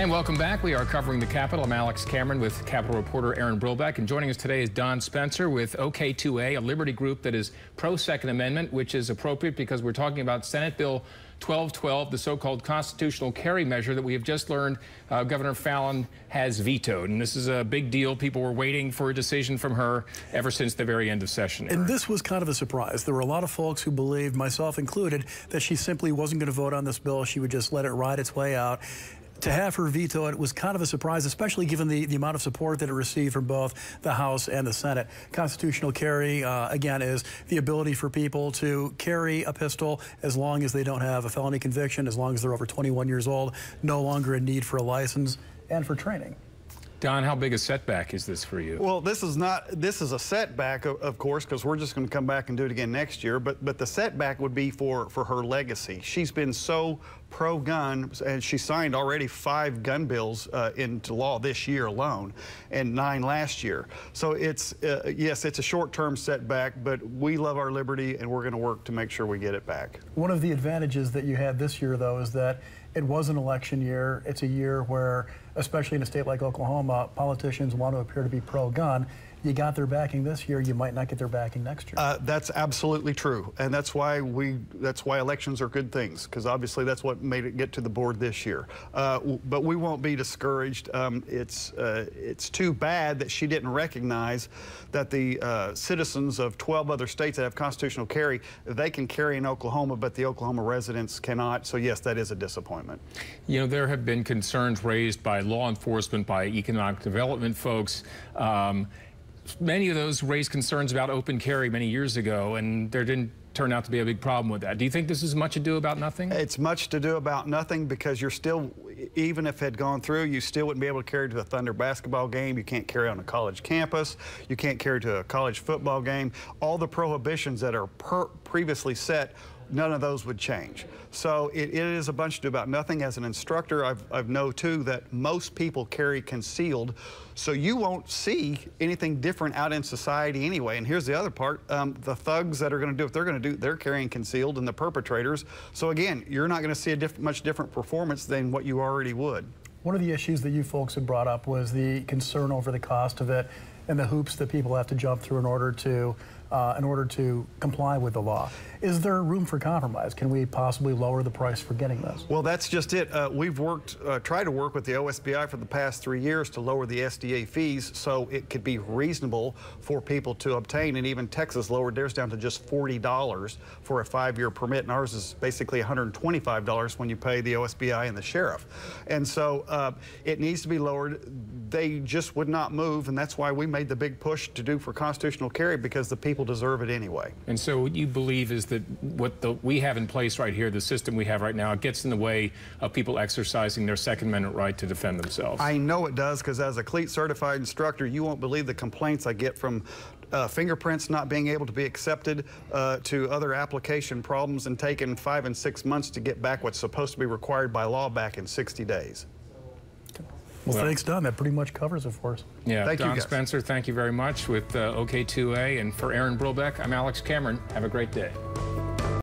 And welcome back. We are covering the Capitol. I'm Alex Cameron with Capitol reporter Aaron Brilbeck. And joining us today is Don Spencer with OK2A, a liberty group that is pro-Second Amendment, which is appropriate because we're talking about Senate Bill 1212, the so-called constitutional carry measure that we have just learned Governor Fallin has vetoed. And this is a big deal. People were waiting for a decision from her ever since the very end of session. And this was kind of a surprise. There were a lot of folks who believed, myself included, that she simply wasn't going to vote on this bill. She would just let it ride its way out. To have her veto it was kind of a surprise, especially given the amount of support that it received from both the House and the Senate. Constitutional carry, again, is the ability for people to carry a pistol as long as they don't have a felony conviction, as long as they're over 21 years old, no longer in need for a license, and for training. Don, how big a setback is this for you? Well, this is a setback, of course, because we're just going to come back and do it again next year. But the setback would be for her legacy. She's been so pro-gun, and she signed already 5 gun bills into law this year alone, and 9 last year. So it's, yes, it's a short-term setback, but we love our liberty, and we're going to work to make sure we get it back. One of the advantages that you had this year, though, is that it was an election year. It's a year where, especially in a state like Oklahoma, politicians want to appear to be pro-gun. You got their backing this year, you might not get their backing next year. That's absolutely true, and that's why elections are good things, because obviously that's what made it get to the board this year. But we won't be discouraged. It's too bad that she didn't recognize that the citizens of 12 other states that have constitutional carry, they can carry in Oklahoma, but the Oklahoma residents cannot. So yes, that is a disappointment. You know, there have been concerns raised by law enforcement, by economic development folks. Many of those raised concerns about open carry many years ago, and there didn't turn out to be a big problem with that. Do you think this is much ado about nothing? It's much to do about nothing, because you're still, even if it had gone through, you still wouldn't be able to carry to a Thunder basketball game. You can't carry on a college campus. You can't carry to a college football game. All the prohibitions that are previously set, none of those would change. So it is a bunch to do about nothing. As an instructor, I've know too that most people carry concealed, so you won't see anything different out in society anyway. And here's the other part, the thugs that are going to do what they're going to do, they're carrying concealed, and the perpetrators. So again, you're not going to see a much different performance than what you already would. One of the issues that you folks had brought up was the concern over the cost of it and the hoops that people have to jump through in order to comply with the law. Is there room for compromise? Can we possibly lower the price for getting this? Well, that's just it. We've tried to work with the OSBI for the past 3 years to lower the SDA fees so it could be reasonable for people to obtain. And even Texas lowered theirs down to just $40 for a 5-year permit, and ours is basically $125 when you pay the OSBI and the sheriff. And so it needs to be lowered. They just would not move, and that's why we made the big push to do for constitutional carry, because the people deserve it anyway. And so what you believe is that what we have in place right here, the system we have right now, it gets in the way of people exercising their Second Amendment right to defend themselves. I know it does, because as a CLEAT certified instructor, you won't believe the complaints I get from fingerprints not being able to be accepted, to other application problems, and taking 5 and 6 months to get back what's supposed to be required by law back in 60 days. Well, thanks, Don. That pretty much covers it for us. Yeah, thank you, Don guys. Spencer, thank you very much with OK2A. And for Aaron Brilbeck, I'm Alex Cameron. Have a great day.